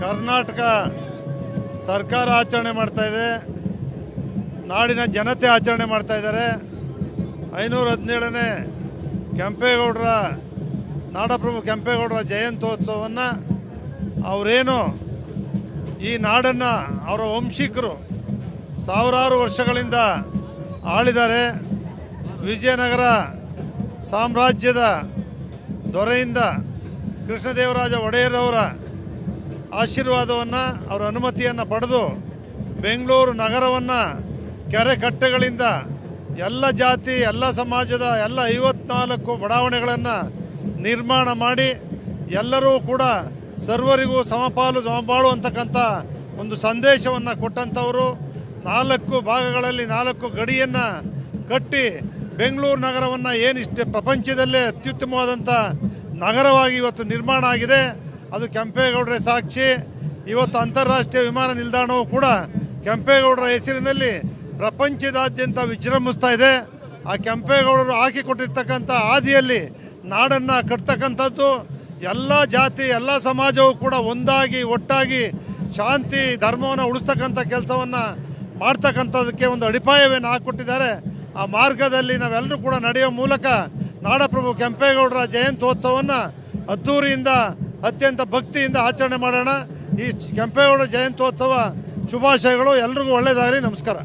ಕರ್ನಾಟಕ ಸರ್ಕಾರ ಆಚರಣೆ ಮಾಡ್ತಾ ಇದೆ, ನಾಡಿನ ಜನತೆ ಆಚರಣೆ ಮಾಡ್ತಾ ಇದ್ದಾರೆ. 517ನೇ ಕೆಂಪೇಗೌಡರ ನಾಡಪ್ರಭು ಕೆಂಪೇಗೌಡರ ಜಯಂತ್ಯೋತ್ಸವವನ್ನು ಅವರೇನು ಈ ನಾಡನ್ನು ಅವರ ವಂಶಿಕರು ಸಾವಿರಾರು ವರ್ಷಗಳಿಂದ ಆಳಿದ್ದಾರೆ. ವಿಜಯನಗರ ಸಾಮ್ರಾಜ್ಯದ ದೊರೆಯಿಂದ ಕೃಷ್ಣದೇವರಾಜ ಒಡೆಯರವರ ಆಶೀರ್ವಾದವನ್ನು ಅವರ ಅನುಮತಿಯನ್ನು ಪಡೆದು ಬೆಂಗಳೂರು ನಗರವನ್ನು ಕೆರೆ ಕಟ್ಟೆಗಳಿಂದ ಎಲ್ಲ ಜಾತಿ ಎಲ್ಲ ಸಮಾಜದ ಎಲ್ಲ 54 ಬಡಾವಣೆಗಳನ್ನು ನಿರ್ಮಾಣ ಮಾಡಿ ಎಲ್ಲರೂ ಕೂಡ ಸರ್ವರಿಗೂ ಸಮಪಾಲು ಸಮಬಾಳು ಅಂತಕ್ಕಂಥ ಒಂದು ಸಂದೇಶವನ್ನು ಕೊಟ್ಟಂಥವರು. 4 ಭಾಗಗಳಲ್ಲಿ 4 ಗಡಿಯನ್ನು ಕಟ್ಟಿ ಬೆಂಗಳೂರು ನಗರವನ್ನು ಏನಿಷ್ಟೇ ಪ್ರಪಂಚದಲ್ಲೇ ಅತ್ಯುತ್ತಮವಾದಂಥ ನಗರವಾಗಿ ಇವತ್ತು ನಿರ್ಮಾಣ ಆಗಿದೆ. ಅದು ಕೆಂಪೇಗೌಡರೇ ಸಾಕ್ಷಿ. ಇವತ್ತು ಅಂತಾರಾಷ್ಟ್ರೀಯ ವಿಮಾನ ನಿಲ್ದಾಣವು ಕೂಡ ಕೆಂಪೇಗೌಡರ ಹೆಸರಿನಲ್ಲಿ ಪ್ರಪಂಚದಾದ್ಯಂತ ವಿಜೃಂಭಿಸ್ತಾ ಇದೆ. ಆ ಕೆಂಪೇಗೌಡರು ಹಾಕಿಕೊಟ್ಟಿರ್ತಕ್ಕಂಥ ಹಾದಿಯಲ್ಲಿ ನಾಡನ್ನು ಕಟ್ತಕ್ಕಂಥದ್ದು, ಎಲ್ಲ ಜಾತಿ ಎಲ್ಲ ಸಮಾಜವೂ ಕೂಡ ಒಂದಾಗಿ ಒಟ್ಟಾಗಿ ಶಾಂತಿ ಧರ್ಮವನ್ನು ಉಳಿಸ್ತಕ್ಕಂಥ ಕೆಲಸವನ್ನು ಮಾಡ್ತಕ್ಕಂಥದ್ದಕ್ಕೆ ಒಂದು ಅಡಿಪಾಯವನ್ನು ಹಾಕಿಕೊಟ್ಟಿದ್ದಾರೆ. ಆ ಮಾರ್ಗದಲ್ಲಿ ನಾವೆಲ್ಲರೂ ಕೂಡ ನಡೆಯುವ ಮೂಲಕ ನಾಡಪ್ರಭು ಕೆಂಪೇಗೌಡರ ಜಯಂತ್ಯೋತ್ಸವವನ್ನು ಅದ್ದೂರಿಯಿಂದ ಅತ್ಯಂತ ಭಕ್ತಿಯಿಂದ ಆಚರಣೆ ಮಾಡೋಣ. ಈ ಕೆಂಪೇಗೌಡರ ಜಯಂತ್ಯೋತ್ಸವ ಶುಭಾಶಯಗಳು. ಎಲ್ರಿಗೂ ಒಳ್ಳೆಯದಾಗಲಿ. ನಮಸ್ಕಾರ.